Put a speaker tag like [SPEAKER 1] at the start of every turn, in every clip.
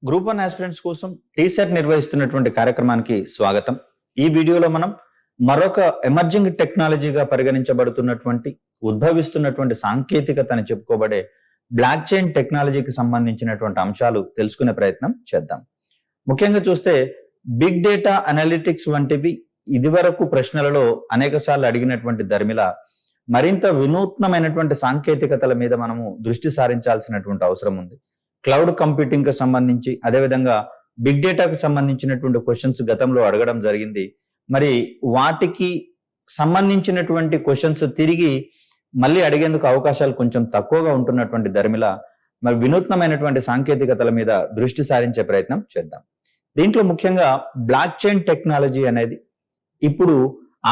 [SPEAKER 1] Group 1 aspirants కోసం టీసెట్ నిర్వహిస్తున్నటువంటి కార్యక్రమానికి స్వాగతం. ఈ వీడియోలో మనం మరొక ఎమర్జింగ్ టెక్నాలజీగా పరిగణించబడుతున్నటువంటి ఉద్భవిస్తున్నటువంటి సాంకేతికత అని చెప్పుకోబడే బ్లాక్ చైన్ టెక్నాలజీకి సంబంధించినటువంటి అంశాలు తెలుసుకునే ప్రయత్నం చేద్దాం. ముఖ్యంగా చూస్తే బిగ్ డేటా అనలిటిక్స్ వంటివి ఇదివరకు ప్రశ్నలలో అనేకసార్లు అడిగినటువంటి ధర్మిల మరింత వినూత్నమైనటువంటి సాంకేతికతల మీద మనము దృష్టి సారించాల్సినటువంటి అవసరం ఉంది. క్లౌడ్ కంప్యూటింగ్ కి సంబంధించి అదేవిధంగా బిగ్ డేటాకు సంబంధించినటువంటి క్వశ్చన్స్ గతంలో అడగడం జరిగింది. మరి వాటికి సంబంధించినటువంటి క్వశ్చన్స్ తిరిగి మళ్ళీ అడిగేందుకు అవకాశాలు కొంచెం తక్కువగా ఉంటున్నటువంటి ధర్మిల మరి వినూత్నమైనటువంటి సాంకేతికతల మీద దృష్టి సారించే ప్రయత్నం చేద్దాం. దీంట్లో ముఖ్యంగా బ్లాక్ చైన్ టెక్నాలజీ అనేది ఇప్పుడు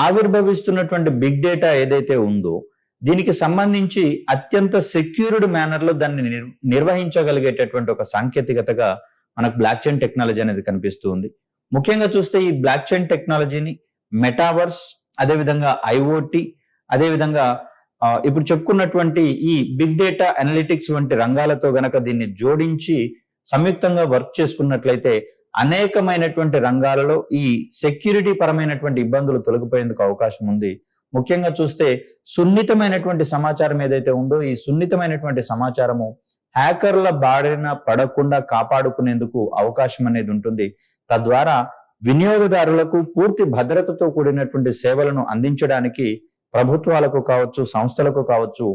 [SPEAKER 1] ఆవిర్భవిస్తున్నటువంటి బిగ్ డేటా ఏదైతే ఉందో దీనికి సంబంధించి అత్యంత సెక్యూర్డ్ మేనర్ లో దాన్ని నిర్వహించగలిగేటటువంటి ఒక సాంకేతికతగా మనకు బ్లాక్ చైన్ టెక్నాలజీ అనేది కనిపిస్తూ ఉంది. ముఖ్యంగా చూస్తే ఈ బ్లాక్ చైన్ టెక్నాలజీని మెటావర్స్, అదేవిధంగా ఐఓటి, అదేవిధంగా ఇప్పుడు చెప్పుకున్నటువంటి ఈ బిగ్ డేటా అనలిటిక్స్ వంటి రంగాలతో గనక దీన్ని జోడించి సంయుక్తంగా వర్క్ చేసుకున్నట్లయితే అనేకమైనటువంటి రంగాలలో ఈ సెక్యూరిటీ పరమైనటువంటి ఇబ్బందులు తొలగిపోయేందుకు అవకాశం ఉంది. ముఖ్యంగా చూస్తే సున్నితమైనటువంటి సమాచారం ఏదైతే ఉందో ఈ సున్నితమైనటువంటి సమాచారము హ్యాకర్ల బారిన పడకుండా కాపాడుకునేందుకు అవకాశం అనేది ఉంటుంది. తద్వారా వినియోగదారులకు పూర్తి భద్రతతో కూడినటువంటి సేవలను అందించడానికి ప్రభుత్వాలకు కావచ్చు, సంస్థలకు కావచ్చు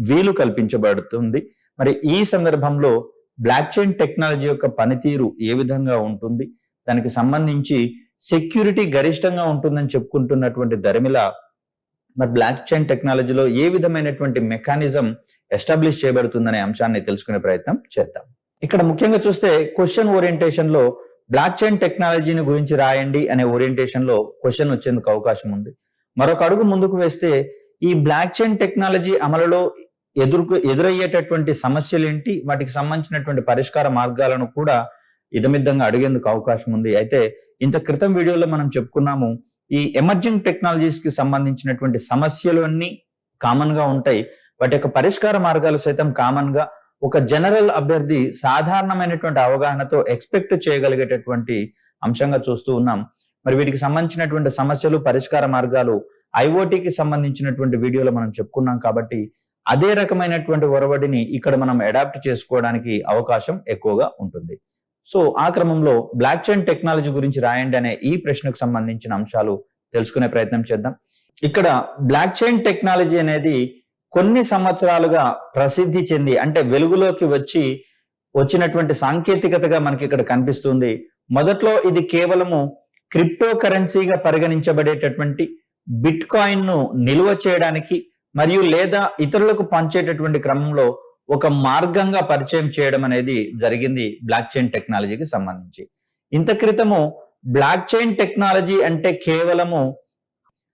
[SPEAKER 1] వీలు కల్పించబడుతుంది. మరి ఈ సందర్భంలో బ్లాక్ చైన్ టెక్నాలజీ యొక్క పనితీరు ఏ విధంగా ఉంటుంది, దానికి సంబంధించి సెక్యూరిటీ గరిష్టంగా ఉంటుందని చెప్పుకుంటున్నటువంటి ధర్మిల మరి బ్లాక్ చైన్ టెక్నాలజీలో ఏ విధమైనటువంటి మెకానిజం ఎస్టాబ్లిష్ చేయబడుతుందనే అంశాన్ని తెలుసుకునే ప్రయత్నం చేద్దాం. ఇక్కడ ముఖ్యంగా చూస్తే క్వశ్చన్ ఓరియంటేషన్ లో బ్లాక్ చైన్ టెక్నాలజీని గురించి రాయండి అనే ఓరియంటేషన్ లో క్వశ్చన్ వచ్చేందుకు అవకాశం ఉంది. మరొక అడుగు ముందుకు వేస్తే ఈ బ్లాక్ చైన్ టెక్నాలజీ అమలులో ఎదురయ్యేటటువంటి సమస్యలు ఏంటి, వాటికి సంబంధించినటువంటి పరిష్కార మార్గాలను కూడా ఇదమిద్దంగా అడిగేందుకు అవకాశం ఉంది. అయితే ఇంత క్రితం వీడియోలో మనం చెప్పుకున్నాము ఈ ఎమర్జింగ్ టెక్నాలజీస్ కి సంబంధించినటువంటి సమస్యలు అన్ని కామన్ గా ఉంటాయి, వాటి యొక్క పరిష్కార మార్గాలు సైతం కామన్ గా ఒక జనరల్ అభ్యర్థి సాధారణమైనటువంటి అవగాహనతో ఎక్స్పెక్ట్ చేయగలిగేటటువంటి అంశంగా చూస్తూ ఉన్నాం. మరి వీటికి సంబంధించినటువంటి సమస్యలు, పరిష్కార మార్గాలు ఐఓటీకి సంబంధించినటువంటి వీడియోలో మనం చెప్పుకున్నాం కాబట్టి అదే రకమైనటువంటి ఒరవడిని ఇక్కడ మనం అడాప్ట్ చేసుకోవడానికి అవకాశం ఎక్కువగా ఉంటుంది. సో ఆ క్రమంలో బ్లాక్ చైన్ టెక్నాలజీ గురించి రాయండి అనే ఈ ప్రశ్నకు సంబంధించిన అంశాలు తెలుసుకునే ప్రయత్నం చేద్దాం. ఇక్కడ బ్లాక్ చైన్ టెక్నాలజీ అనేది కొన్ని సంవత్సరాలుగా ప్రసిద్ధి చెంది అంటే వెలుగులోకి వచ్చినటువంటి సాంకేతికతగా మనకి ఇక్కడ కనిపిస్తుంది. మొదట్లో ఇది కేవలము క్రిప్టో కరెన్సీగా పరిగణించబడేటటువంటి బిట్ కాయిన్ ను నిల్వ చేయడానికి మరియు లేదా ఇతరులకు పంచేటటువంటి క్రమంలో ఒక మార్గంగా పరిచయం చేయడం అనేది జరిగింది బ్లాక్ చైన్ టెక్నాలజీకి సంబంధించి. ఇంత క్రితము బ్లాక్ చైన్ టెక్నాలజీ అంటే కేవలము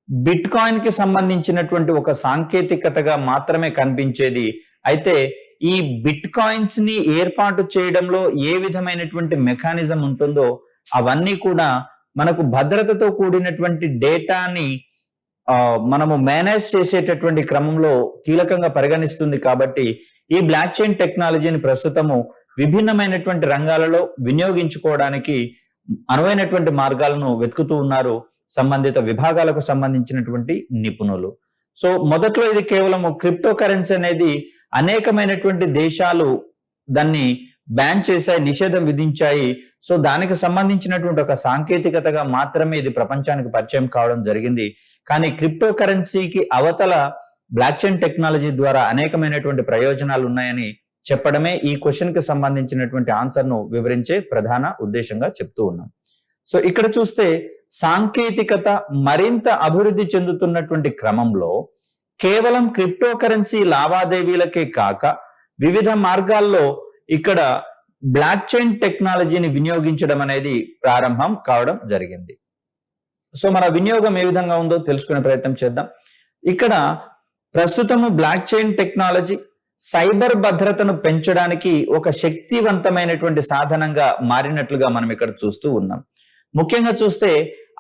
[SPEAKER 1] బిట్ కాయిన్ కి సంబంధించినటువంటి ఒక సాంకేతికతగా మాత్రమే కనిపించేది. అయితే ఈ బిట్ కాయిన్స్ ని ఏర్పాటు చేయడంలో ఏ విధమైనటువంటి మెకానిజం ఉంటుందో అవన్నీ కూడా మనకు భద్రతతో కూడినటువంటి డేటాని మనము మేనేజ్ చేసేటటువంటి క్రమంలో కీలకంగా పరిగణిస్తుంది. కాబట్టి ఈ బ్లాక్ చైన్ టెక్నాలజీని ప్రస్తుతము విభిన్నమైనటువంటి రంగాలలో వినియోగించుకోవడానికి అనువైనటువంటి మార్గాలను వెతుకుతూ ఉన్నారు సంబంధిత విభాగాలకు సంబంధించినటువంటి నిపుణులు. సో మొదట్లో ఇది కేవలం క్రిప్టో కరెన్సీ అనేది అనేకమైనటువంటి దేశాలు దాన్ని బ్యాన్ చేశాయి, నిషేధం విధించాయి. సో దానికి సంబంధించినటువంటి ఒక సాంకేతికతగా మాత్రమే ఇది ప్రపంచానికి పరిచయం కావడం జరిగింది. కానీ క్రిప్టో కరెన్సీకి అవతల బ్లాక్ చైన్ టెక్నాలజీ ద్వారా అనేకమైనటువంటి ప్రయోజనాలు ఉన్నాయని చెప్పడమే ఈ క్వశ్చన్ కి సంబంధించినటువంటి ఆన్సర్ ను వివరించే ప్రధాన ఉద్దేశంగా చెప్తూ ఉన్నాం. సో ఇక్కడ చూస్తే సాంకేతికత మరింత అభివృద్ధి చెందుతున్నటువంటి క్రమంలో కేవలం క్రిప్టో కరెన్సీ లావాదేవీలకే కాక వివిధ మార్గాల్లో ఇక్కడ బ్లాక్ చైన్ టెక్నాలజీని వినియోగించడం అనేది ప్రారంభం కావడం జరిగింది. సో మన వినియోగం ఏ విధంగా ఉందో తెలుసుకునే ప్రయత్నం చేద్దాం. ఇక్కడ ప్రస్తుతము బ్లాక్ చైన్ టెక్నాలజీ సైబర్ భద్రతను పెంచడానికి ఒక శక్తివంతమైనటువంటి సాధనంగా మారినట్లుగా మనం ఇక్కడ చూస్తూ ఉన్నాం. ముఖ్యంగా చూస్తే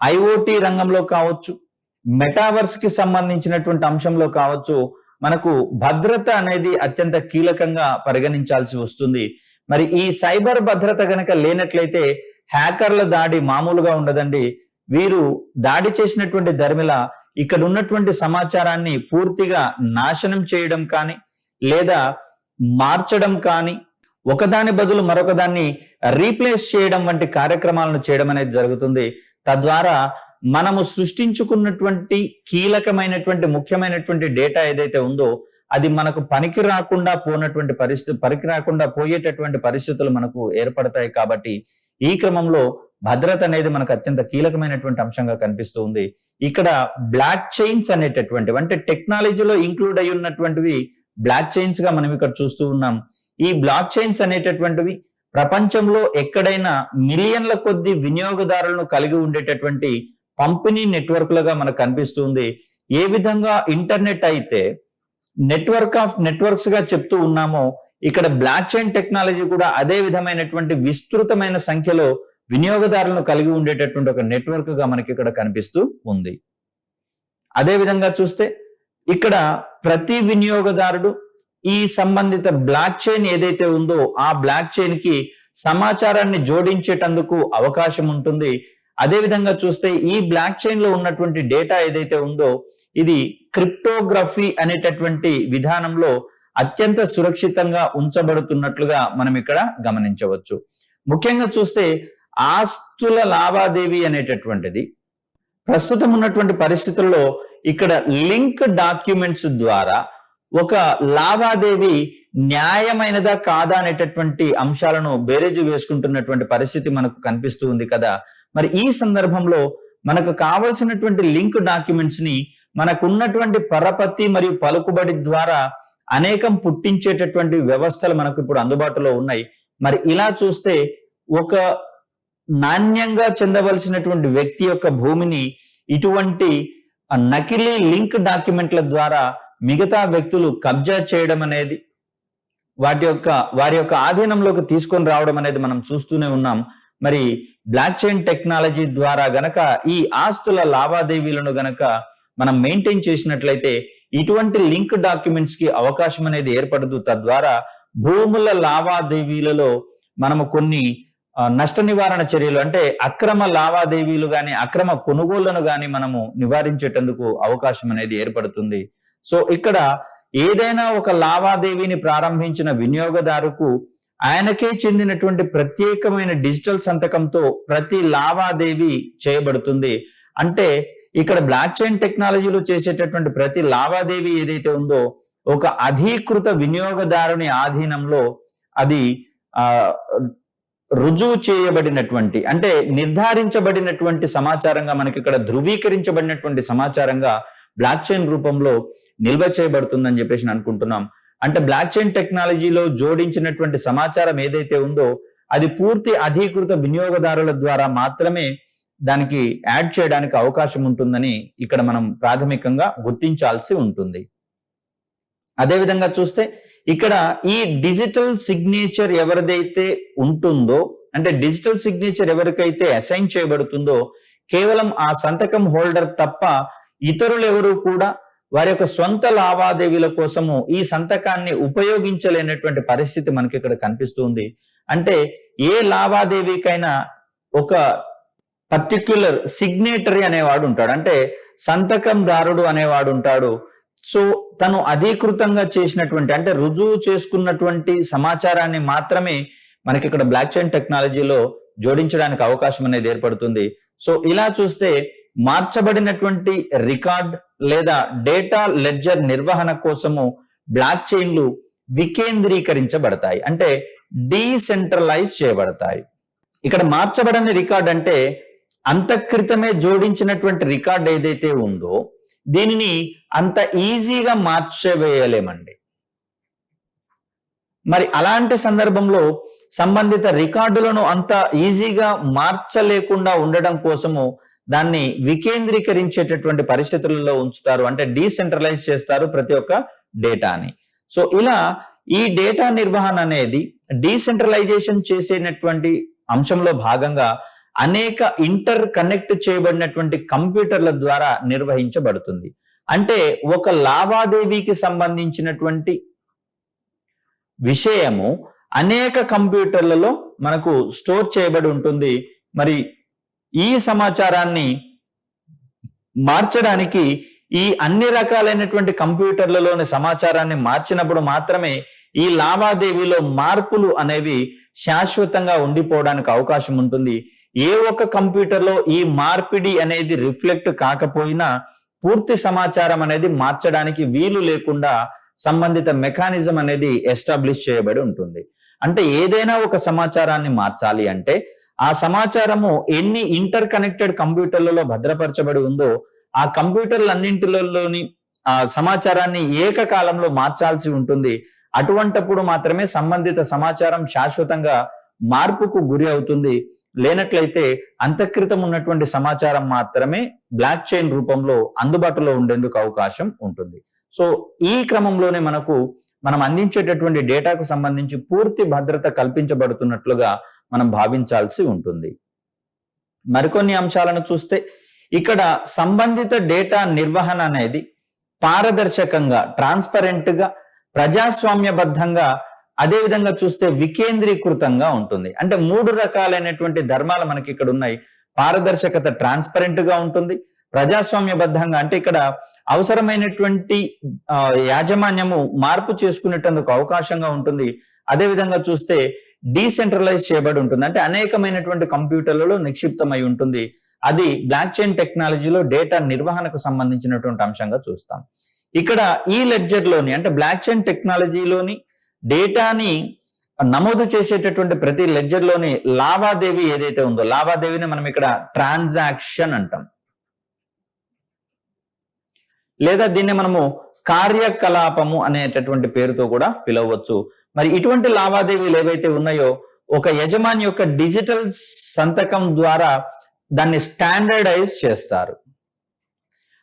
[SPEAKER 1] ఐఓటి రంగంలో కావచ్చు, మెటావర్స్ కి సంబంధించినటువంటి అంశంలో కావచ్చు, మనకు భద్రత అనేది అత్యంత కీలకంగా పరిగణించాల్సి వస్తుంది. మరి ఈ సైబర్ భద్రత గనక లేనట్లయితే హ్యాకర్ల దాడి మామూలుగా ఉండదండి. వీరు దాడి చేసినటువంటి ధర్మిల ఇక్కడ ఉన్నటువంటి సమాచారాన్ని పూర్తిగా నాశనం చేయడం కానీ లేదా మార్చడం కానీ ఒకదాని బదులు మరొకదాన్ని రీప్లేస్ చేయడం వంటి కార్యక్రమాలను చేయడం అనేది జరుగుతుంది. తద్వారా మనము సృష్టించుకున్నటువంటి కీలకమైనటువంటి ముఖ్యమైనటువంటి డేటా ఏదైతే ఉందో అది మనకు పనికి రాకుండా పోయేటటువంటి పరిస్థితులు మనకు ఏర్పడతాయి. కాబట్టి ఈ క్రమంలో భద్రత అనేది మనకు అత్యంత కీలకమైనటువంటి అంశంగా కనిపిస్తూ ఉంది. ఇక్కడ బ్లాక్ చైన్స్ అనేటటువంటివి అంటే టెక్నాలజీలో ఇంక్లూడ్ అయి ఉన్నటువంటివి బ్లాక్ చైన్స్ గా మనం ఇక్కడ చూస్తూ ఉన్నాం. ఈ బ్లాక్ చైన్స్ అనేటటువంటివి ప్రపంచంలో ఎక్కడైనా మిలియన్ల కొద్ది వినియోగదారులను కలిగి ఉండేటటువంటి పంపిణీ నెట్వర్క్లుగా మనకు కనిపిస్తుంది. ఏ విధంగా ఇంటర్నెట్ అయితే నెట్వర్క్ ఆఫ్ నెట్వర్క్స్ గా చెప్తూ ఉన్నామో ఇక్కడ బ్లాక్ చైన్ టెక్నాలజీ కూడా అదే విధమైనటువంటి విస్తృతమైన సంఖ్యలో వినియోగదారులను కలిగి ఉండేటటువంటి ఒక నెట్వర్క్ గా మనకి ఇక్కడ కనిపిస్తూ ఉంది. అదే విధంగా చూస్తే ఇక్కడ ప్రతి వినియోగదారుడు ఈ సంబంధిత బ్లాక్ చైన్ ఏదైతే ఉందో ఆ బ్లాక్ చైన్ కి సమాచారాన్ని జోడించేటందుకు అవకాశం ఉంటుంది. అదే విధంగా చూస్తే ఈ బ్లాక్ చైన్ లో ఉన్నటువంటి డేటా ఏదైతే ఉందో ఇది క్రిప్టోగ్రఫీ అనేటటువంటి విధానంలో అత్యంత సురక్షితంగా ఉంచబడుతున్నట్లుగా మనం ఇక్కడ గమనించవచ్చు. ముఖ్యంగా చూస్తే ఆస్తుల లావాదేవీ అనేటటువంటిది ప్రస్తుతం ఉన్నటువంటి పరిస్థితుల్లో ఇక్కడ లింక్ డాక్యుమెంట్స్ ద్వారా ఒక లావాదేవీ న్యాయమైనదా కాదా అనేటటువంటి అంశాలను బేరేజు వేసుకుంటున్నటువంటి పరిస్థితి మనకు కనిపిస్తూ ఉంది కదా. మరి ఈ సందర్భంలో మనకు కావలసినటువంటి లింక్ డాక్యుమెంట్స్ ని మనకున్నటువంటి పరపతి మరియు పలుకుబడి ద్వారా అనేకం పుట్టించేటటువంటి వ్యవస్థలు మనకు ఇప్పుడు అందుబాటులో ఉన్నాయి. మరి ఇలా చూస్తే ఒక నాణ్యంగా చెందవలసినటువంటి వ్యక్తి యొక్క భూమిని ఇటువంటి నకిలీ లింక్ డాక్యుమెంట్ల ద్వారా మిగతా వ్యక్తులు కబ్జా చేయడం అనేది వారి యొక్క ఆధీనంలోకి తీసుకొని రావడం అనేది మనం చూస్తూనే ఉన్నాం. మరి బ్లాక్ చైన్ టెక్నాలజీ ద్వారా గనక ఈ ఆస్తుల లావాదేవీలను గనక మనం మెయింటైన్ చేసినట్లయితే ఇటువంటి లింక్ డాక్యుమెంట్స్ కి అవకాశం అనేది ఏర్పడదు. తద్వారా భూముల లావాదేవీలలో మనము కొన్ని నష్ట నివారణ చర్యలు అంటే అక్రమ లావాదేవీలు గాని అక్రమ కొనుగోళ్లను గాని మనము నివారించేటందుకు అవకాశం అనేది ఏర్పడుతుంది. సో ఇక్కడ ఏదైనా ఒక లావాదేవీని ప్రారంభించిన వినియోగదారుకు ఆయనకే చెందినటువంటి ప్రత్యేకమైన డిజిటల్ సంతకంతో ప్రతి లావాదేవీ చేయబడుతుంది. అంటే ఇక్కడ బ్లాక్ చైన్ టెక్నాలజీలో చేసేటటువంటి ప్రతి లావాదేవీ ఏదైతే ఉందో ఒక అధీకృత వినియోగదారుని ఆధీనంలో అది రుజువు చేయబడినటువంటి అంటే నిర్ధారించబడినటువంటి సమాచారంగా మనకి ఇక్కడ ధృవీకరించబడినటువంటి సమాచారంగా బ్లాక్ చైన్ రూపంలో నిల్వ చేయబడుతుందని చెప్పేసి అనుకుంటున్నాం. అంటే బ్లాక్ చైన్ టెక్నాలజీలో జోడించినటువంటి సమాచారం ఏదైతే ఉందో అది పూర్తి అధీకృత వినియోగదారుల ద్వారా మాత్రమే దానికి యాడ్ చేయడానికి అవకాశం ఉంటుందని ఇక్కడ మనం ప్రాథమికంగా గుర్తించాల్సి ఉంటుంది. అదేవిధంగా చూస్తే ఇక్కడ ఈ డిజిటల్ సిగ్నేచర్ ఎవరిదైతే ఉంటుందో అంటే డిజిటల్ సిగ్నేచర్ ఎవరికైతే అసైన్ చేయబడుతుందో కేవలం ఆ సంతకం హోల్డర్ తప్ప ఇతరులు ఎవరు కూడా వారి యొక్క సొంత లావాదేవీల కోసము ఈ సంతకాన్ని ఉపయోగించలేనటువంటి పరిస్థితి మనకి ఇక్కడ కనిపిస్తుంది. అంటే ఏ లావాదేవీకైనా ఒక పర్టిక్యులర్ సిగ్నేటరీ అనేవాడు ఉంటాడు, అంటే సంతకందారుడు అనేవాడు ఉంటాడు. సో తను అధీకృతంగా చేసినటువంటి అంటే రుజువు చేసుకున్నటువంటి సమాచారాన్ని మాత్రమే మనకి ఇక్కడ బ్లాక్ చైన్ టెక్నాలజీలో జోడించడానికి అవకాశం అనేది ఏర్పడుతుంది. సో ఇలా చూస్తే మార్చబడినటువంటి రికార్డ్ లేదా డేటా లెడ్జర్ నిర్వహణ కోసము బ్లాక్ చైన్లు వికేంద్రీకరించబడతాయి, అంటే డీసెంట్రలైజ్ చేయబడతాయి. ఇక్కడ మార్చబడని రికార్డ్ అంటే అంతక్రితమే జోడించినటువంటి రికార్డ్ ఏదైతే ఉందో దీనిని అంత ఈజీగా మార్చవేయలేమండి. మరి అలాంటి సందర్భంలో సంబంధిత రికార్డులను అంత ఈజీగా మార్చలేకుండా ఉండడం కోసము దాన్ని వికేంద్రీకరించేటటువంటి పరిస్థితులలో ఉంచుతారు, అంటే డీసెంట్రలైజ్ చేస్తారు ప్రతి ఒక్క డేటాని. సో ఇలా ఈ డేటా నిర్వహణ అనేది డీసెంట్రలైజేషన్ చేసేటటువంటి అంశంలో భాగంగా అనేక ఇంటర్ కనెక్ట్ చేయబడినటువంటి కంప్యూటర్ల ద్వారా నిర్వహించబడుతుంది. అంటే ఒక లావాదేవీకి సంబంధించినటువంటి విషయము అనేక కంప్యూటర్లలో మనకు స్టోర్ చేయబడి ఉంటుంది. మరి ఈ సమాచారాన్ని మార్చడానికి ఈ అన్ని రకాలైనటువంటి కంప్యూటర్లలోని సమాచారాన్ని మార్చినప్పుడు మాత్రమే ఈ లావాదేవీలో మార్పులు అనేవి శాశ్వతంగా ఉండిపోవడానికి అవకాశం ఉంటుంది. ఏ ఒక్క కంప్యూటర్లో ఈ మార్పిడి అనేది రిఫ్లెక్ట్ కాకపోయినా పూర్తి సమాచారం అనేది మార్చడానికి వీలు లేకుండా సంబంధిత మెకానిజం అనేది ఎస్టాబ్లిష్ చేయబడి ఉంటుంది. అంటే ఏదైనా ఒక సమాచారాన్ని మార్చాలి అంటే ఆ సమాచారము ఎన్ని ఇంటర్ కనెక్టెడ్ కంప్యూటర్లలో భద్రపరచబడి ఉందో ఆ కంప్యూటర్లన్నింటిలోని ఆ సమాచారాన్ని ఏకకాలంలో మార్చాల్సి ఉంటుంది. అటువంటప్పుడు మాత్రమే సంబంధిత సమాచారం శాశ్వతంగా మార్పుకు గురి అవుతుంది. లేనట్లయితే అంతఃకృతం ఉన్నటువంటి సమాచారం మాత్రమే బ్లాక్ చైన్ రూపంలో అందుబాటులో ఉండేందుకు అవకాశం ఉంటుంది. సో ఈ క్రమంలోనే మనం అందించేటటువంటి డేటాకు సంబంధించి పూర్తి భద్రత కల్పించబడుతున్నట్లుగా మనం భావించాల్సి ఉంటుంది. మరికొన్ని అంశాలను చూస్తే ఇక్కడ సంబంధిత డేటా నిర్వహణ అనేది పారదర్శకంగా, ట్రాన్స్పరెంట్ గా, ప్రజాస్వామ్యబద్ధంగా, అదేవిధంగా చూస్తే వికేంద్రీకృతంగా ఉంటుంది. అంటే 3 రకాలైనటువంటి ధర్మాలు మనకి ఇక్కడ ఉన్నాయి. పారదర్శకత ట్రాన్స్పరెంట్ గా ఉంటుంది, ప్రజాస్వామ్యబద్ధంగా అంటే ఇక్కడ అవసరమైనటువంటి యాజమాన్యము మార్పు చేసుకునేటందుకు అవకాశంగా ఉంటుంది. అదేవిధంగా చూస్తే డీసెంట్రలైజ్ చేయబడి ఉంటుంది, అంటే అనేకమైనటువంటి కంప్యూటర్లలో నిక్షిప్తమై ఉంటుంది. అది బ్లాక్ చైన్ టెక్నాలజీలో డేటా నిర్వహణకు సంబంధించినటువంటి అంశంగా చూస్తాం. ఇక్కడ ఈ లెడ్జర్ లోని అంటే బ్లాక్ చైన్ టెక్నాలజీలోని డేటాని నమోదు చేసేటటువంటి ప్రతి లెడ్జర్ లోని లావాదేవీ ఏదైతే ఉందో, లావాదేవీని మనం ఇక్కడ ట్రాన్సాక్షన్ అంటాం, లేదా దీన్ని మనము కార్యకలాపము అనేటటువంటి పేరుతో కూడా పిలవచ్చు. మరి ఇటువంటి లావాదేవీలు ఏవైతే ఉన్నాయో ఒక యజమాని యొక్క డిజిటల్ సంతకం ద్వారా దాన్ని స్టాండర్డైజ్ చేస్తారు.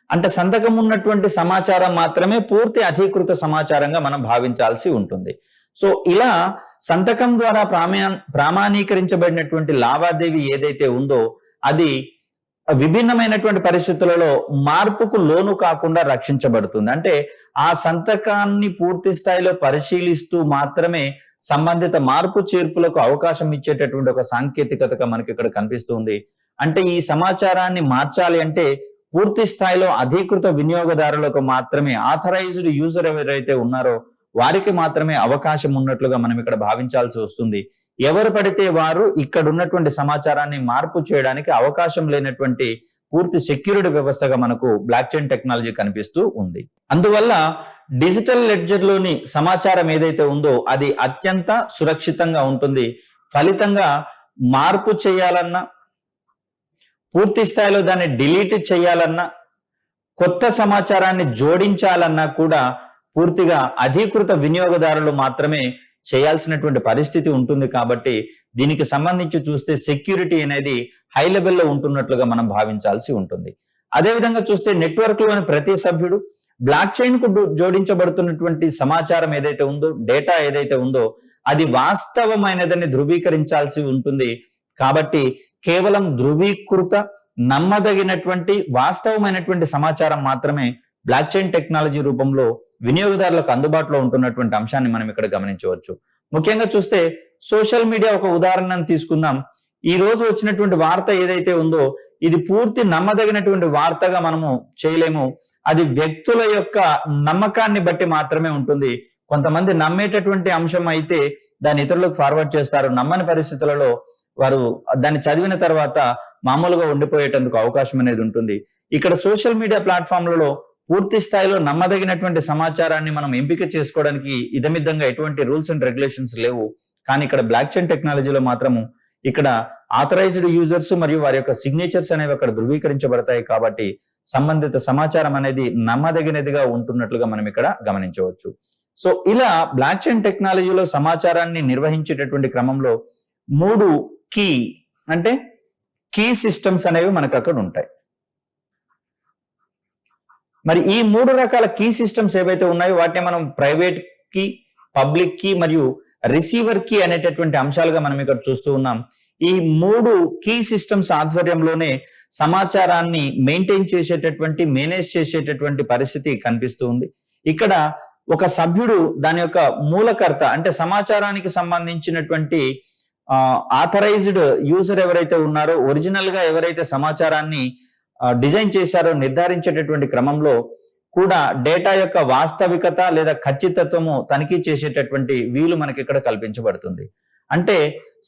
[SPEAKER 1] అంటే సంతకం ఉన్నటువంటి సమాచారం మాత్రమే పూర్తి అధీకృత సమాచారంగా మనం భావించాల్సి ఉంటుంది. సో ఇలా సంతకం ద్వారా ప్రామాణీకరించబడినటువంటి లావాదేవీ ఏదైతే ఉందో అది విభిన్నమైనటువంటి పరిస్థితులలో మార్పుకు లోను కాకుండా రక్షించబడుతుంది. అంటే ఆ సంతకాన్ని పూర్తి స్థాయిలో పరిశీలిస్తూ మాత్రమే సంబంధిత మార్పు చేర్పులకు అవకాశం ఇచ్చేటటువంటి ఒక సాంకేతికతగా మనకి ఇక్కడ కనిపిస్తుంది. అంటే ఈ సమాచారాన్ని మార్చాలి అంటే పూర్తి స్థాయిలో అధీకృత వినియోగదారులకు మాత్రమే, ఆథరైజ్డ్ యూజర్ ఎవరైతే ఉన్నారో వారికి మాత్రమే అవకాశం ఉన్నట్లుగా మనం ఇక్కడ భావించాల్సి వస్తుంది. ఎవరు పడితే వారు ఇక్కడ ఉన్నటువంటి సమాచారాన్ని మార్పు చేయడానికి అవకాశం లేనటువంటి పూర్తి సెక్యూరిటీ వ్యవస్థగా మనకు బ్లాక్ చైన్ టెక్నాలజీ కనిపిస్తూ ఉంది. అందువల్ల డిజిటల్ లెడ్జర్ లోని సమాచారం ఏదైతే ఉందో అది అత్యంత సురక్షితంగా ఉంటుంది. ఫలితంగా మార్పు చేయాలన్నా, పూర్తి స్థాయిలో దాన్ని డిలీట్ చేయాలన్నా, కొత్త సమాచారాన్ని జోడించాలన్నా కూడా పూర్తిగా అధీకృత వినియోగదారులు మాత్రమే చేయాల్సినటువంటి పరిస్థితి ఉంటుంది. కాబట్టి దీనికి సంబంధించి చూస్తే సెక్యూరిటీ అనేది హై లెవెల్లో ఉంటున్నట్లుగా మనం భావించాల్సి ఉంటుంది. అదేవిధంగా చూస్తే నెట్వర్క్ లోని ప్రతి సభ్యుడు బ్లాక్ చైన్ కు జోడించబడుతున్నటువంటి సమాచారం ఏదైతే ఉందో, డేటా ఏదైతే ఉందో అది వాస్తవమైనదని ధృవీకరించాల్సి ఉంటుంది. కాబట్టి కేవలం ధృవీకృత, నమ్మదగినటువంటి, వాస్తవమైనటువంటి సమాచారం మాత్రమే బ్లాక్ చైన్ టెక్నాలజీ రూపంలో వినియోగదారులకు అందుబాటులో ఉంటున్నటువంటి అంశాన్ని మనం ఇక్కడ గమనించవచ్చు. ముఖ్యంగా చూస్తే సోషల్ మీడియా ఒక ఉదాహరణను తీసుకుందాం. ఈ రోజు వచ్చినటువంటి వార్త ఏదైతే ఉందో ఇది పూర్తి నమ్మదగినటువంటి వార్తగా మనము చేయలేము. అది వ్యక్తుల యొక్క నమ్మకాన్ని బట్టి మాత్రమే ఉంటుంది. కొంతమంది నమ్మేటటువంటి అంశం అయితే దాన్ని ఇతరులకు ఫార్వర్డ్ చేస్తారు. నమ్మని పరిస్థితులలో వారు దాన్ని చదివిన తర్వాత మామూలుగా ఉండిపోయేటందుకు అవకాశం అనేది ఉంటుంది. ఇక్కడ సోషల్ మీడియా ప్లాట్ఫామ్లలో పూర్తి స్థాయిలో నమ్మదగినటువంటి సమాచారాన్ని మనం ఎంపిక చేసుకోవడానికి ఇదమిద్దంగా ఎటువంటి రూల్స్ అండ్ రెగ్యులేషన్స్ లేవు. కానీ ఇక్కడ బ్లాక్ చైన్ టెక్నాలజీలో మాత్రము ఇక్కడ ఆథరైజ్డ్ యూజర్స్ మరియు వారి యొక్క సిగ్నేచర్స్ అనేవి అక్కడ ధృవీకరించబడతాయి. కాబట్టి సంబంధిత సమాచారం అనేది నమ్మదగినదిగా ఉంటున్నట్లుగా మనం ఇక్కడ గమనించవచ్చు. సో ఇలా బ్లాక్ చైన్ టెక్నాలజీలో సమాచారాన్ని నిర్వహించేటటువంటి క్రమంలో 3 కీ సిస్టమ్స్ అనేవి మనకు అక్కడ ఉంటాయి. మరి ఈ 3 రకాల కీ సిస్టమ్స్ ఏవైతే ఉన్నాయో వాటిని మనం ప్రైవేట్ కీ, పబ్లిక్ కీ మరియు రిసీవర్ కీ అనేటటువంటి అంశాలుగా మనం ఇక్కడ చూస్తూ ఉన్నాం. ఈ 3 కీ సిస్టమ్స్ ఆధ్వర్యంలోనే సమాచారాన్ని మెయింటైన్ చేసేటటువంటి, మేనేజ్ చేసేటటువంటి పరిస్థితి కనిపిస్తూ ఉంది. ఇక్కడ ఒక సభ్యుడు దాని యొక్క మూలకర్త అంటే సమాచారానికి సంబంధించినటువంటి ఆథరైజ్డ్ యూజర్ ఎవరైతే ఉన్నారో, ఒరిజినల్ గా ఎవరైతే సమాచారాన్ని డిజైన్ చేశారో నిర్ధారించేటటువంటి క్రమంలో కూడా డేటా యొక్క వాస్తవికత లేదా ఖచ్చితత్వము తనిఖీ చేసేటటువంటి వీలు మనకి ఇక్కడ కల్పించబడుతుంది. అంటే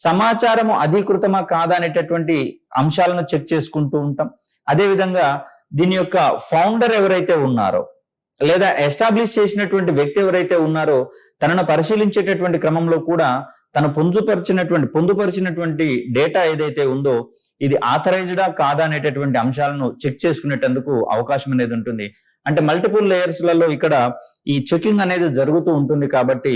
[SPEAKER 1] సమాచారము అధీకృతమా కాదా అనేటటువంటి అంశాలను చెక్ చేసుకుంటూ ఉంటాం. అదేవిధంగా దీని యొక్క ఫౌండర్ ఎవరైతే ఉన్నారో లేదా ఎస్టాబ్లిష్ చేసినటువంటి వ్యక్తి ఎవరైతే ఉన్నారో తనను పరిశీలించేటటువంటి క్రమంలో కూడా తను పొందుపరిచినటువంటి డేటా ఏదైతే ఉందో ఇది ఆథరైజ్డా కాదా అనేటటువంటి అంశాలను చెక్ చేసుకునేటందుకు అవకాశం అనేది ఉంటుంది. అంటే మల్టిపుల్ లేయర్స్లలో ఇక్కడ ఈ చెకింగ్ అనేది జరుగుతూ ఉంటుంది కాబట్టి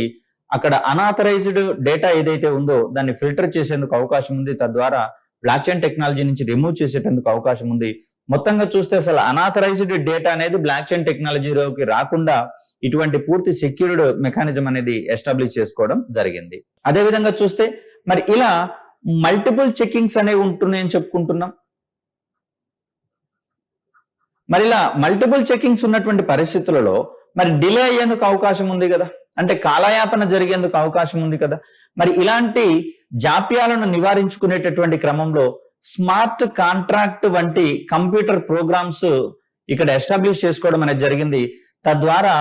[SPEAKER 1] అక్కడ అనాథరైజ్డ్ డేటా ఏదైతే ఉందో దాన్ని ఫిల్టర్ చేసేందుకు అవకాశం ఉంది. తద్వారా బ్లాక్ చైన్ టెక్నాలజీ నుంచి రిమూవ్ చేసేటందుకు అవకాశం ఉంది. మొత్తంగా చూస్తే అసలు అనాథరైజ్డ్ డేటా అనేది బ్లాక్ చైన్ టెక్నాలజీలోకి రాకుండా ఇటువంటి పూర్తి సెక్యూర్డ్ మెకానిజం అనేది ఎస్టాబ్లిష్ చేసుకోవడం జరిగింది. అదేవిధంగా చూస్తే మరి ఇలా మల్టిపుల్ చెకింగ్స్ అనేవి ఉంటున్నాయని చెప్పుకుంటున్నాం. మరి ఇలా మల్టిపుల్ చెకింగ్స్ ఉన్నటువంటి పరిస్థితులలో మరి డిలే అయ్యేందుకు అవకాశం ఉంది కదా, అంటే కాలయాపన జరిగేందుకు అవకాశం ఉంది కదా. మరి ఇలాంటి జాప్యాలను నివారించుకునేటటువంటి క్రమంలో స్మార్ట్ కాంట్రాక్ట్ వంటి కంప్యూటర్ ప్రోగ్రామ్స్ ఇక్కడ ఎస్టాబ్లిష్ చేసుకోవడం అనేది జరిగింది. తద్వారా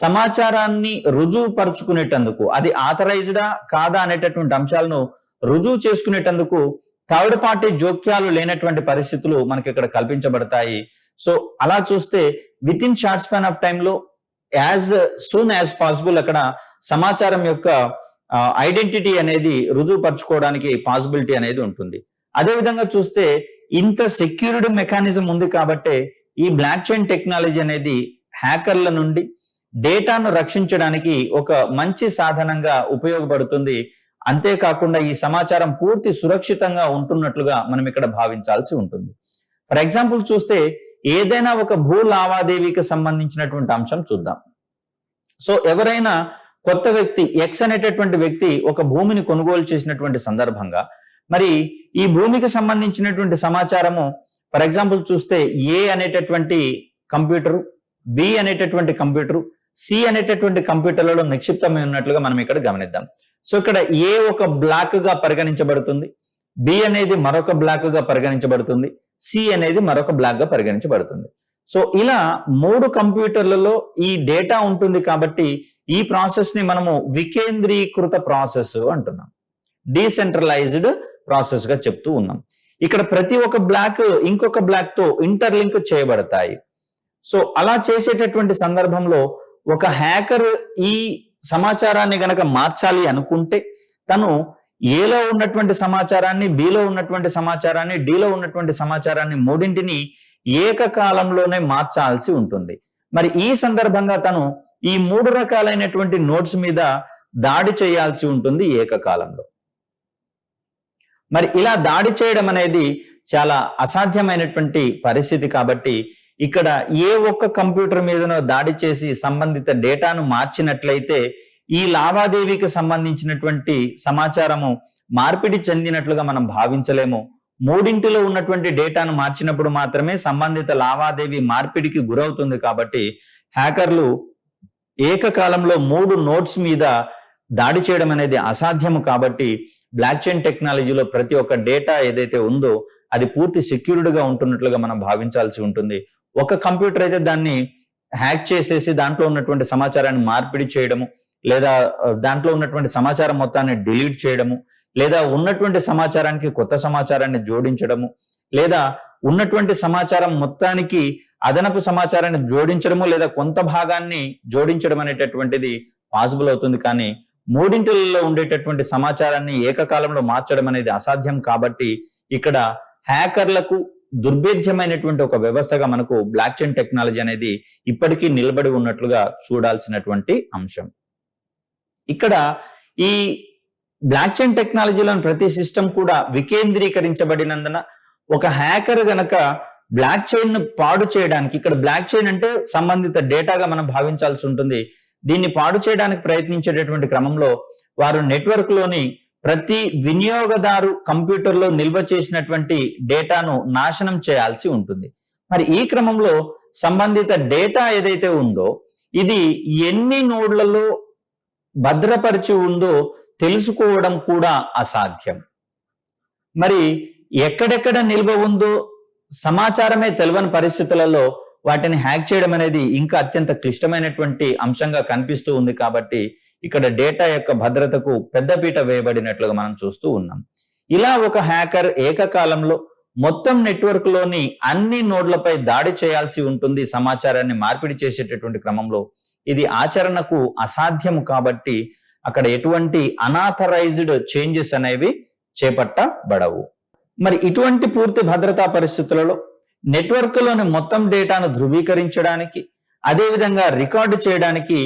[SPEAKER 1] సమాచారాన్ని రుజువు పరుచుకునేటందుకు అది ఆథరైజ్డా కాదా అనేటటువంటి అంశాలను రుజువు చేసుకునేటందుకు థర్డ్ పార్టీ జోక్యాలు లేనటువంటి పరిస్థితులు మనకి ఇక్కడ కల్పించబడతాయి. సో అలా చూస్తే with in short span of టైంలో యాజ్ సూన్ యాజ్ పాసిబుల్ అక్కడ సమాచారం యొక్క ఐడెంటిటీ అనేది రుజువు పరచుకోవడానికి పాసిబిలిటీ అనేది ఉంటుంది. అదేవిధంగా చూస్తే ఇంత సెక్యూరిటీ మెకానిజం ఉంది కాబట్టి ఈ బ్లాక్ చైన్ టెక్నాలజీ అనేది హ్యాకర్ల నుండి డేటాను రక్షించడానికి ఒక మంచి సాధనంగా ఉపయోగపడుతుంది. అంతేకాకుండా ఈ సమాచారం పూర్తి సురక్షితంగా ఉంటున్నట్లుగా మనం ఇక్కడ భావించాల్సి ఉంటుంది. ఫర్ ఎగ్జాంపుల్ చూస్తే ఏదైనా ఒక భూ లావాదేవీకి సంబంధించినటువంటి అంశం చూద్దాం. సో ఎవరైనా కొత్త వ్యక్తి ఎక్స్ అనేటటువంటి వ్యక్తి ఒక భూమిని కొనుగోలు చేసినటువంటి సందర్భంగా మరి ఈ భూమికి సంబంధించినటువంటి సమాచారము ఫర్ ఎగ్జాంపుల్ చూస్తే ఏ అనేటటువంటి కంప్యూటరు, బి అనేటటువంటి కంప్యూటరు, సి అనేటటువంటి కంప్యూటర్లలో నిక్షిప్తమై ఉన్నట్లుగా మనం ఇక్కడ గమనిద్దాం. సో ఇక్కడ ఏ ఒక బ్లాక్ గా పరిగణించబడుతుంది, బి అనేది మరొక బ్లాక్ గా పరిగణించబడుతుంది, సి అనేది మరొక బ్లాక్ గా పరిగణించబడుతుంది. సో ఇలా 3 కంప్యూటర్లలో ఈ డేటా ఉంటుంది కాబట్టి ఈ ప్రాసెస్ ని మనము వికేంద్రీకృత ప్రాసెస్ అంటున్నాం, డీసెంట్రలైజ్డ్ ప్రాసెస్ గా చెప్తూ ఉన్నాం. ఇక్కడ ప్రతి ఒక్క బ్లాక్ ఇంకొక బ్లాక్ తో ఇంటర్లింక్ చేయబడతాయి. సో అలా చేసేటటువంటి సందర్భంలో ఒక హ్యాకర్ ఈ సమాచారాన్ని గనక మార్చాలి అనుకుంటే తను ఏలో ఉన్నటువంటి సమాచారాన్ని, బిలో ఉన్నటువంటి సమాచారాన్ని, డిలో ఉన్నటువంటి సమాచారాన్ని మూడింటిని ఏకకాలంలోనే మార్చాల్సి ఉంటుంది. మరి ఈ సందర్భంగా తను ఈ 3 రకాలైనటువంటి నోట్స్ మీద దాడి చేయాల్సి ఉంటుంది ఏకకాలంలో. మరి ఇలా దాడి చేయడం అనేది చాలా అసాధ్యమైనటువంటి పరిస్థితి కాబట్టి ఇక్కడ ఏ ఒక్క కంప్యూటర్ మీదనో దాడి చేసి సంబంధిత డేటాను మార్చినట్లయితే ఈ లావాదేవీకి సంబంధించినటువంటి సమాచారము మార్పిడి చెందినట్లుగా మనం భావించలేము. 3 ఉన్నటువంటి డేటాను మార్చినప్పుడు మాత్రమే సంబంధిత లావాదేవీ మార్పిడికి గురవుతుంది. కాబట్టి హ్యాకర్లు ఏకకాలంలో 3 నోట్స్ మీద దాడి చేయడం అనేది అసాధ్యము. కాబట్టి బ్లాక్ చైన్ టెక్నాలజీలో ప్రతి ఒక్క డేటా ఏదైతే ఉందో అది పూర్తి సెక్యూర్డ్ గా ఉంటున్నట్లుగా మనం భావించాల్సి ఉంటుంది. ఒక కంప్యూటర్ అయితే దాన్ని హ్యాక్ చేసేసి దాంట్లో ఉన్నటువంటి సమాచారాన్ని మార్పిడి చేయడము, లేదా దాంట్లో ఉన్నటువంటి సమాచారం మొత్తాన్ని డిలీట్ చేయడము, లేదా ఉన్నటువంటి సమాచారానికి కొత్త సమాచారాన్ని జోడించడము, లేదా ఉన్నటువంటి సమాచారం మొత్తానికి అదనపు సమాచారాన్ని జోడించడము, లేదా కొంత భాగాన్ని జోడించడం అనేటటువంటిది పాసిబుల్ అవుతుంది. కానీ 3 ఉండేటటువంటి సమాచారాన్ని ఏకకాలంలో మార్చడం అనేది అసాధ్యం. కాబట్టి ఇక్కడ హ్యాకర్లకు దుర్భేద్యమైనటువంటి ఒక వ్యవస్థగా మనకు బ్లాక్ చైన్ టెక్నాలజీ అనేది ఇప్పటికీ నిలబడి ఉన్నట్లుగా చూడాల్సినటువంటి అంశం. ఇక్కడ ఈ బ్లాక్ చైన్ టెక్నాలజీలోని ప్రతి సిస్టమ్ కూడా వికేంద్రీకరించబడినందున ఒక హ్యాకర్ గనక బ్లాక్ చైన్ ను పాడు చేయడానికి, ఇక్కడ బ్లాక్ చైన్ అంటే సంబంధిత డేటాగా మనం భావించాల్సి ఉంటుంది. దీన్ని పాడు చేయడానికి ప్రయత్నించేటటువంటి క్రమంలో వారు నెట్వర్క్ లోని ప్రతి వినియోగదారు కంప్యూటర్ లో నిల్వ చేసినటువంటి డేటాను నాశనం చేయాల్సి ఉంటుంది. మరి ఈ క్రమంలో సంబంధిత డేటా ఏదైతే ఉందో ఇది ఎన్ని నోడ్లలో భద్రపరిచి ఉందో తెలుసుకోవడం కూడా అసాధ్యం. మరి ఎక్కడెక్కడ నిల్వ ఉందో సమాచారమే తెలియని పరిస్థితులలో వాటిని హ్యాక్ చేయడం అనేది ఇంకా అత్యంత క్లిష్టమైనటువంటి అంశంగా కనిపిస్తూ ఉంది. కాబట్టి ఇక్కడ డేటా యొక్క భద్రతకు పెద్దపీట వేయబడినట్లుగా మనం చూస్తూ ఉన్నాం. ఇలా ఒక హ్యాకర్ ఏకకాలంలో మొత్తం నెట్వర్క్ లోని అన్ని నోడ్లపై దాడి చేయాల్సి ఉంటుంది సమాచారాన్ని మార్పిడి చేసేటటువంటి క్రమంలో. ఇది ఆచరణకు అసాధ్యము కాబట్టి అక్కడ ఎటువంటి అనాథరైజ్డ్ చేంజెస్ అనేవి చేపట్టబడవు. మరి ఇటువంటి పూర్తి భద్రతా పరిస్థితులలో నెట్వర్క్ లోని మొత్తం డేటాను ధృవీకరించడానికి, అదేవిధంగా రికార్డు చేయడానికి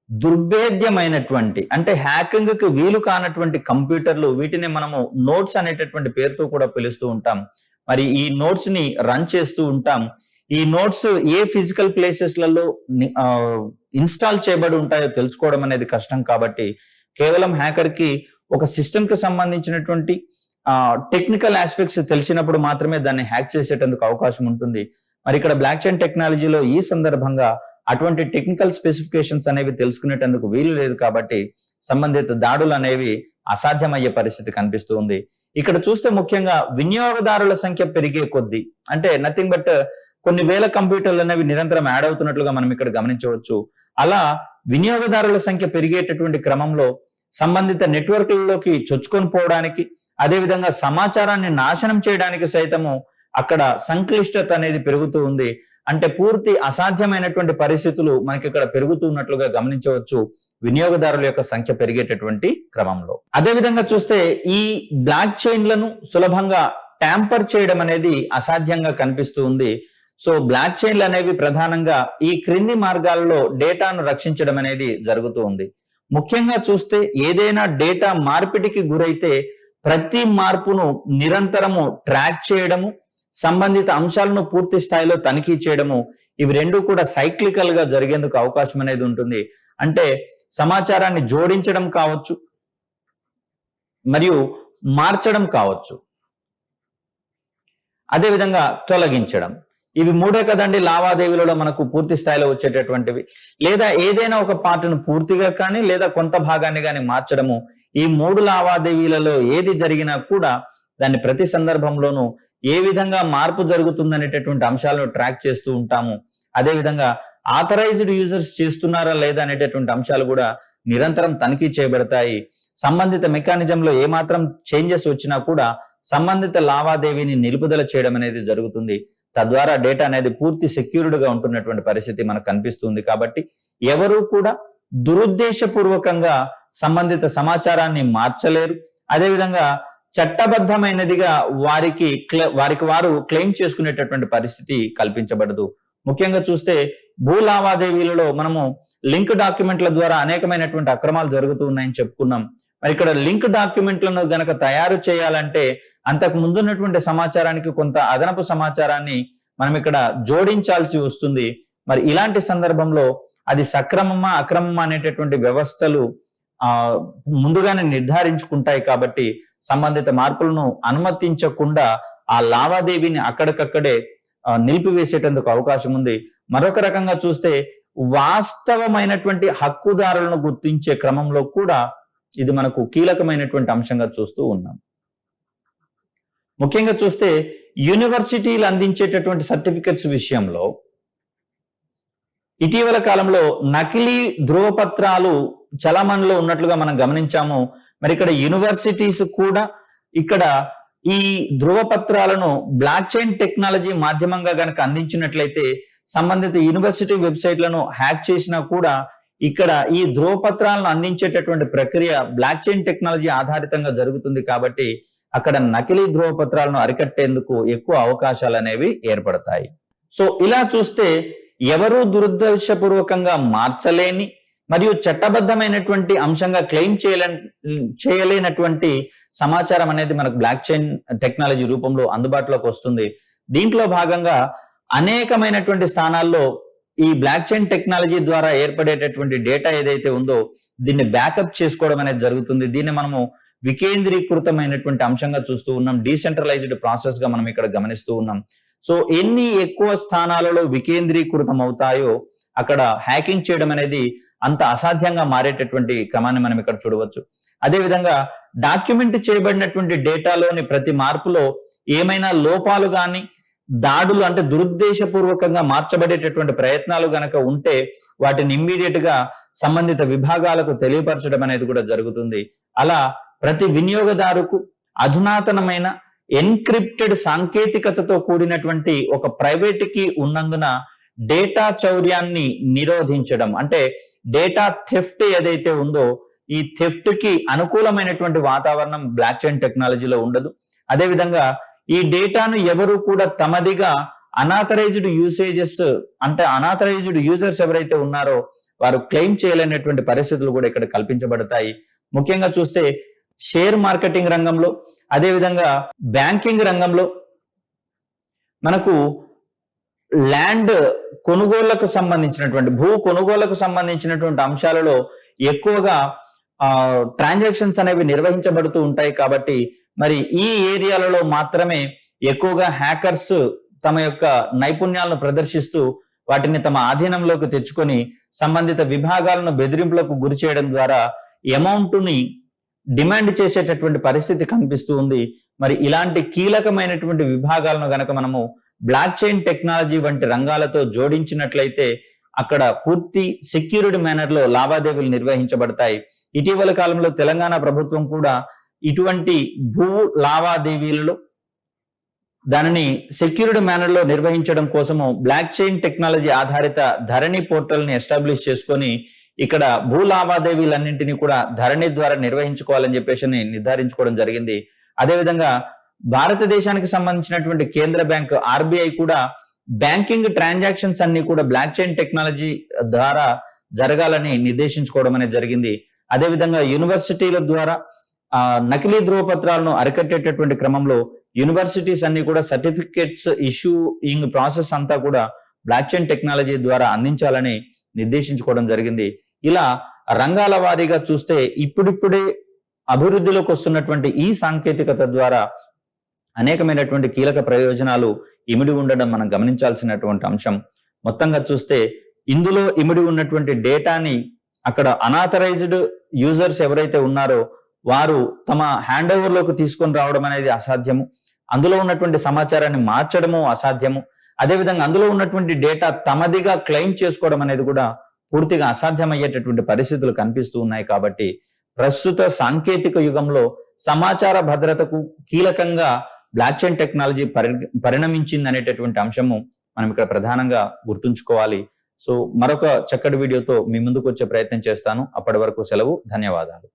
[SPEAKER 1] దుర్భేద్యమైనటువంటి అంటే హ్యాకింగ్ కి వీలు కానటువంటి కంప్యూటర్లు, వీటిని మనము నోట్స్ అనేటటువంటి పేరుతో కూడా పిలుస్తూ ఉంటాం. మరి ఈ నోట్స్ ని రన్ చేస్తూ ఉంటాం. ఈ నోట్స్ ఏ ఫిజికల్ ప్లేసెస్లలో ఇన్స్టాల్ చేయబడి ఉంటాయో తెలుసుకోవడం అనేది కష్టం. కాబట్టి కేవలం హ్యాకర్ కి ఒక సిస్టమ్ కి సంబంధించినటువంటి టెక్నికల్ ఆస్పెక్ట్స్ తెలిసినప్పుడు మాత్రమే దాన్ని హ్యాక్ చేసేటందుకు అవకాశం ఉంటుంది. మరి ఇక్కడ బ్లాక్ చైన్ టెక్నాలజీలో ఈ సందర్భంగా అటువంటి టెక్నికల్ స్పెసిఫికేషన్స్ అనేవి తెలుసుకునేటందుకు వీలు లేదు. కాబట్టి సంబంధిత దాడులు అనేవి అసాధ్యమయ్యే పరిస్థితి కనిపిస్తూ ఉంది. ఇక్కడ చూస్తే ముఖ్యంగా వినియోగదారుల సంఖ్య పెరిగే కొద్దీ, అంటే నథింగ్ బట్ కొన్ని వేల కంప్యూటర్లు అనేవి నిరంతరం యాడ్ అవుతున్నట్లుగా మనం ఇక్కడ గమనించవచ్చు. అలా వినియోగదారుల సంఖ్య పెరిగేటటువంటి క్రమంలో సంబంధిత నెట్వర్క్లలోకి చొచ్చుకొని పోవడానికి, అదేవిధంగా సమాచారాన్ని నాశనం చేయడానికి సైతము అక్కడ సంక్లిష్టత అనేది పెరుగుతూ ఉంది. అంటే పూర్తి అసాధ్యమైనటువంటి పరిస్థితులు మనకి ఇక్కడ పెరుగుతున్నట్లుగా గమనించవచ్చు వినియోగదారుల యొక్క సంఖ్య పెరిగేటటువంటి క్రమంలో. అదేవిధంగా చూస్తే ఈ బ్లాక్ చైన్లను సులభంగా ట్యాంపర్ చేయడం అనేది అసాధ్యంగా కనిపిస్తూ ఉంది. సో బ్లాక్ చైన్లు అనేవి ప్రధానంగా ఈ క్రింది మార్గాల్లో డేటాను రక్షించడం అనేది జరుగుతూ ఉంది. ముఖ్యంగా చూస్తే ఏదైనా డేటా మార్పిడికి గురైతే ప్రతి మార్పును నిరంతరము ట్రాక్ చేయడము, సంబంధిత అంశాలను పూర్తి స్థాయిలో తనిఖీ చేయడము, ఇవి రెండు కూడా సైక్లికల్ గా జరిగేందుకు అవకాశం అనేది ఉంటుంది. అంటే సమాచారాన్ని జోడించడం కావచ్చు, మరియు మార్చడం కావచ్చు, అదేవిధంగా తొలగించడం. ఇవి మూడే కదండి లావాదేవీలలో మనకు పూర్తి స్థాయిలో వచ్చేటటువంటివి. లేదా ఏదైనా ఒక పార్ట్ను పూర్తిగా కానీ లేదా కొంత భాగాన్ని కానీ మార్చడము. ఈ మూడు లావాదేవీలలో ఏది జరిగినా కూడా దాన్ని ప్రతి సందర్భంలోనూ ఏ విధంగా మార్పు జరుగుతుందనేటటువంటి అంశాలను ట్రాక్ చేస్తూ ఉంటాము. అదేవిధంగా ఆథరైజ్డ్ యూజర్స్ చేస్తున్నారా లేదా అనేటటువంటి అంశాలు కూడా నిరంతరం తనిఖీ చేయబడతాయి. సంబంధిత మెకానిజంలో ఏమాత్రం చేంజెస్ వచ్చినా కూడా సంబంధిత లావాదేవీని నిలుపుదల చేయడం అనేది జరుగుతుంది. తద్వారా డేటా అనేది పూర్తి సెక్యూర్డ్ గా ఉంటున్నటువంటి పరిస్థితి మనకు కనిపిస్తుంది. కాబట్టి ఎవరు కూడా దురుద్దేశపూర్వకంగా సంబంధిత సమాచారాన్ని మార్చలేరు. అదేవిధంగా చట్టబద్ధమైనదిగా వారికి వారు క్లెయిమ్ చేసుకునేటటువంటి పరిస్థితి కల్పించబడదు. ముఖ్యంగా చూస్తే భూ లావాదేవీలలో మనము లింక్ డాక్యుమెంట్ల ద్వారా అనేకమైనటువంటి అక్రమాలు జరుగుతూ ఉన్నాయని చెప్పుకున్నాం. మరి ఇక్కడ లింక్ డాక్యుమెంట్లను గనక తయారు చేయాలంటే అంతకు ముందున్నటువంటి సమాచారానికి కొంత అదనపు సమాచారాన్ని మనం ఇక్కడ జోడించాల్సి వస్తుంది. మరి ఇలాంటి సందర్భంలో అది సక్రమమా అక్రమమా అనేటటువంటి వ్యవస్థలు ముందుగానే నిర్ధారించుకుంటాయి. కాబట్టి సంబంధిత మార్పులను అనుమతించకుండా ఆ లావాదేవీని అక్కడికక్కడే నిలిపివేసేటందుకు అవకాశం ఉంది. మరొక రకంగా చూస్తే వాస్తవమైనటువంటి హక్కుదారులను గుర్తించే క్రమంలో కూడా ఇది మనకు కీలకమైనటువంటి అంశంగా చూస్తూ ఉన్నాం. ముఖ్యంగా చూస్తే యూనివర్సిటీలు అందించేటటువంటి సర్టిఫికెట్స్ విషయంలో ఇటీవల కాలంలో నకిలీ ధృవపత్రాలు చలామణిలో ఉన్నట్లుగా మనం గమనించాము. మరి ఇక్కడ యూనివర్సిటీస్ కూడా ఇక్కడ ఈ ధృవపత్రాలను బ్లాక్ చైన్ టెక్నాలజీ మాధ్యమంగా గనక అందించినట్లయితే సంబంధిత యూనివర్సిటీ వెబ్సైట్లను హ్యాక్ చేసినా కూడా ఇక్కడ ఈ ధృవపత్రాలను అందించేటటువంటి ప్రక్రియ బ్లాక్ చైన్ టెక్నాలజీ ఆధారితంగా జరుగుతుంది. కాబట్టి అక్కడ నకిలీ ధృవపత్రాలను అరికట్టేందుకు ఎక్కువ అవకాశాలు అనేవి ఏర్పడతాయి. సో ఇలా చూస్తే ఎవరూ దురుద్దేశపూర్వకంగా మార్చలేని మరియు చట్టబద్ధమైనటువంటి అంశంగా క్లెయిమ్ చేయలేనటువంటి సమాచారం అనేది మనకు బ్లాక్ చైన్ టెక్నాలజీ రూపంలో అందుబాటులోకి వస్తుంది. దీంట్లో భాగంగా అనేకమైనటువంటి స్థానాల్లో ఈ బ్లాక్ చైన్ టెక్నాలజీ ద్వారా ఏర్పడేటటువంటి డేటా ఏదైతే ఉందో దీన్ని బ్యాకప్ చేసుకోవడం అనేది జరుగుతుంది. దీన్ని మనము వికేంద్రీకృతమైనటువంటి అంశంగా చూస్తూ ఉన్నాం. డీసెంట్రలైజ్డ్ ప్రాసెస్ గా మనం ఇక్కడ గమనిస్తూ ఉన్నాం. సో ఎన్ని ఎక్కువ స్థానాలలో వికేంద్రీకృతం అవుతాయో అక్కడ హ్యాకింగ్ చేయడం అనేది అంత అసాధ్యంగా మారేటటువంటి క్రమాన్ని మనం ఇక్కడ చూడవచ్చు. అదేవిధంగా డాక్యుమెంట్ చేయబడినటువంటి డేటాలోని ప్రతి మార్పులో ఏమైనా లోపాలు కానీ దాడులు అంటే దురుద్దేశపూర్వకంగా మార్చబడేటటువంటి ప్రయత్నాలు గనక ఉంటే వాటిని ఇమ్మీడియట్ గా సంబంధిత విభాగాలకు తెలియపరచడం అనేది కూడా జరుగుతుంది. అలా ప్రతి వినియోగదారుకు అధునాతనమైన ఎన్క్రిప్టెడ్ సాంకేతికతతో కూడినటువంటి ఒక ప్రైవేట్ కీ ఉన్నందున డేటా చౌర్యాన్ని నిరోధించడం అంటే డేటా థెఫ్ట్ ఏదైతే ఉందో ఈ థెఫ్ట్ కి అనుకూలమైనటువంటి వాతావరణం బ్లాక్ చైన్ టెక్నాలజీలో ఉండదు. అదేవిధంగా ఈ డేటాను ఎవరు కూడా తమదిగా అనాథరైజ్డ్ యూసేజెస్ అంటే అనాథరైజ్డ్ యూజర్స్ ఎవరైతే ఉన్నారో వారు క్లెయిమ్ చేయలేనటువంటి పరిస్థితులు కూడా ఇక్కడ కల్పించబడతాయి. ముఖ్యంగా చూస్తే షేర్ మార్కెటింగ్ రంగంలో అదేవిధంగా బ్యాంకింగ్ రంగంలో మనకు ల్యాండ్ కొనుగోళ్లకు సంబంధించినటువంటి భూ కొనుగోళ్లకు సంబంధించినటువంటి అంశాలలో ఎక్కువగా ట్రాన్సాక్షన్స్ అనేవి నిర్వహించబడుతూ ఉంటాయి. కాబట్టి మరి ఈ ఏరియాలలో మాత్రమే ఎక్కువగా హ్యాకర్స్ తమ యొక్క నైపుణ్యాలను ప్రదర్శిస్తూ వాటిని తమ ఆధీనంలోకి తెచ్చుకొని సంబంధిత విభాగాలను బెదిరింపులకు గురి చేయడం ద్వారా అమౌంట్ ని డిమాండ్ చేసేటటువంటి పరిస్థితి కనిపిస్తూ ఉంది. మరి ఇలాంటి కీలకమైనటువంటి విభాగాలను గనక మనము బ్లాక్ చైన్ టెక్నాలజీ వంటి రంగాలతో జోడించినట్లయితే అక్కడ పూర్తి సెక్యూరిటీ మేనర్ లో లావాదేవీలు నిర్వహించబడతాయి. ఇటీవల కాలంలో తెలంగాణ ప్రభుత్వం కూడా ఇటువంటి భూ లావాదేవీలలో దానిని సెక్యూరిటీ మేనర్ లో నిర్వహించడం కోసము బ్లాక్ చైన్ టెక్నాలజీ ఆధారిత ధరణి పోర్టల్ ని ఎస్టాబ్లిష్ చేసుకొని ఇక్కడ భూ లావాదేవీలన్నింటినీ కూడా ధరణి ద్వారా నిర్వహించుకోవాలని చెప్పేసి నిర్ధారించుకోవడం జరిగింది. అదేవిధంగా భారతదేశానికి సంబంధించినటువంటి కేంద్ర బ్యాంక్ ఆర్బీఐ కూడా బ్యాంకింగ్ ట్రాన్సాక్షన్స్ అన్ని కూడా బ్లాక్ చైన్ టెక్నాలజీ ద్వారా జరగాలని నిర్దేశించుకోవడం అనేది జరిగింది. అదేవిధంగా యూనివర్సిటీల ద్వారా నకిలీ ధృవపత్రాలను అరికట్టేటటువంటి క్రమంలో యూనివర్సిటీస్ అన్ని కూడా సర్టిఫికేట్స్ ఇష్యూయింగ్ ప్రాసెస్ అంతా కూడా బ్లాక్ చైన్ టెక్నాలజీ ద్వారా అందించాలని నిర్దేశించుకోవడం జరిగింది. ఇలా రంగాల వారీగా చూస్తే ఇప్పుడిప్పుడే అభివృద్ధిలోకి వస్తున్నటువంటి ఈ సాంకేతికత ద్వారా అనేకమైనటువంటి కీలక ప్రయోజనాలు ఇమిడి ఉండడం మనం గమనించాల్సినటువంటి అంశం. మొత్తంగా చూస్తే ఇందులో ఇమిడి ఉన్నటువంటి డేటాని అక్కడ అనాథరైజ్డ్ యూజర్స్ ఎవరైతే ఉన్నారో వారు తమ హ్యాండ్ ఓవర్ లోకి తీసుకొని రావడం అనేది అసాధ్యము. అందులో ఉన్నటువంటి సమాచారాన్ని మార్చడము అసాధ్యము. అదేవిధంగా అందులో ఉన్నటువంటి డేటా తమదిగా క్లెయిమ్ చేసుకోవడం అనేది కూడా పూర్తిగా అసాధ్యమయ్యేటటువంటి పరిస్థితులు కనిపిస్తూ ఉన్నాయి. కాబట్టి ప్రస్తుత సాంకేతిక యుగంలో సమాచార భద్రతకు కీలకంగా బ్లాక్ చైన్ టెక్నాలజీ పరిణమించింది అనేటటువంటి అంశము మనం ఇక్కడ ప్రధానంగా గుర్తుంచుకోవాలి. సో మరొక చక్కటి వీడియోతో మీ ముందుకు వచ్చే ప్రయత్నం చేస్తాను. అప్పటి వరకు సెలవు. ధన్యవాదాలు.